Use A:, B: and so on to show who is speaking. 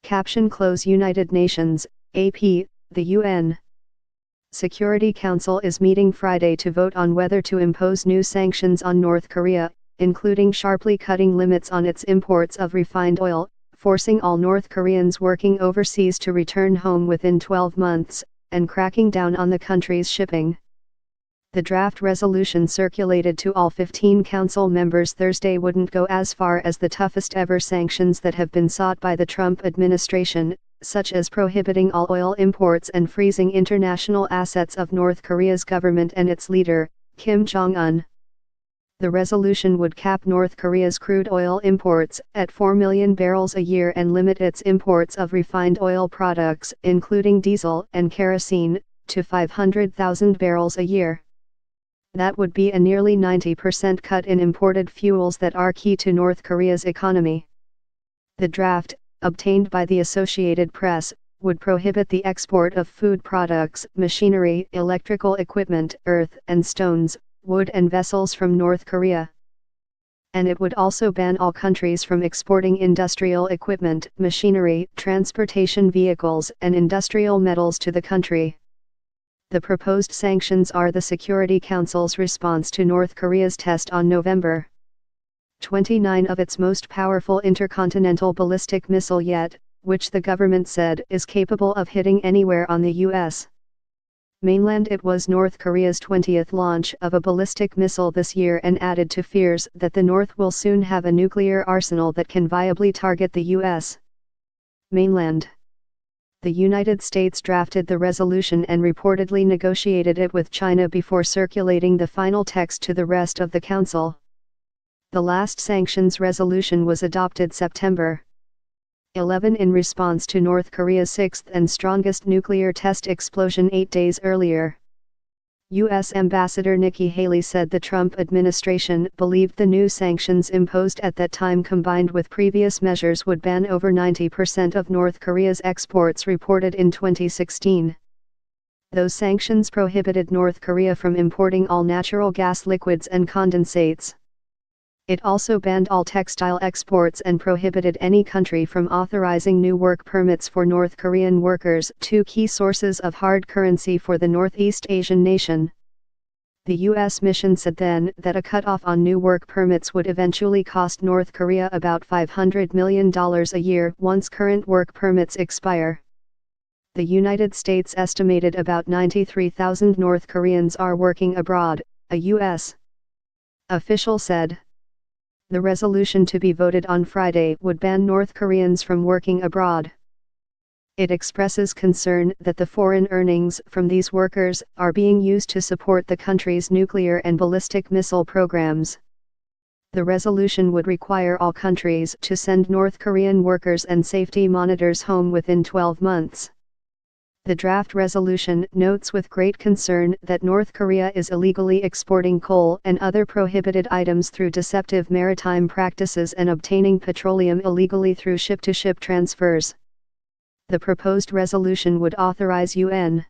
A: Caption close United Nations, AP, the UN Security Council is meeting Friday to vote on whether to impose new sanctions on North Korea, including sharply cutting limits on its imports of refined oil, forcing all North Koreans working overseas to return home within 12 months, and cracking down on the country's shipping. The draft resolution circulated to all 15 council members Thursday wouldn't go as far as the toughest ever sanctions that have been sought by the Trump administration, such as prohibiting all oil imports and freezing international assets of North Korea's government and its leader, Kim Jong-un. The resolution would cap North Korea's crude oil imports at 4 million barrels a year and limit its imports of refined oil products, including diesel and kerosene, to 500,000 barrels a year. That would be a nearly 90% cut in imported fuels that are key to North Korea's economy. The draft, obtained by the Associated Press, would prohibit the export of food products, machinery, electrical equipment, earth and stones, wood and vessels from North Korea. And it would also ban all countries from exporting industrial equipment, machinery, transportation vehicles, and industrial metals to the country. The proposed sanctions are the Security Council's response to North Korea's test on November 29 of its most powerful intercontinental ballistic missile yet, which the government said is capable of hitting anywhere on the U.S. mainland. It was North Korea's 20th launch of a ballistic missile this year and added to fears that the North will soon have a nuclear arsenal that can viably target the U.S. mainland. The United States drafted the resolution and reportedly negotiated it with China before circulating the final text to the rest of the Council. The last sanctions resolution was adopted September 11 in response to North Korea's sixth and strongest nuclear test explosion 8 days earlier. U.S. Ambassador Nikki Haley said the Trump administration believed the new sanctions imposed at that time combined with previous measures would ban over 90% of North Korea's exports reported in 2016. Those sanctions prohibited North Korea from importing all natural gas liquids and condensates. It also banned all textile exports and prohibited any country from authorizing new work permits for North Korean workers, two key sources of hard currency for the Northeast Asian nation. The U.S. mission said then that a cutoff on new work permits would eventually cost North Korea about $500 million a year once current work permits expire. The United States estimated about 93,000 North Koreans are working abroad, a U.S. official said. The resolution to be voted on Friday would ban North Koreans from working abroad. It expresses concern that the foreign earnings from these workers are being used to support the country's nuclear and ballistic missile programs. The resolution would require all countries to send North Korean workers and safety monitors home within 12 months. The draft resolution notes with great concern that North Korea is illegally exporting coal and other prohibited items through deceptive maritime practices and obtaining petroleum illegally through ship-to-ship transfers. The proposed resolution would authorize UN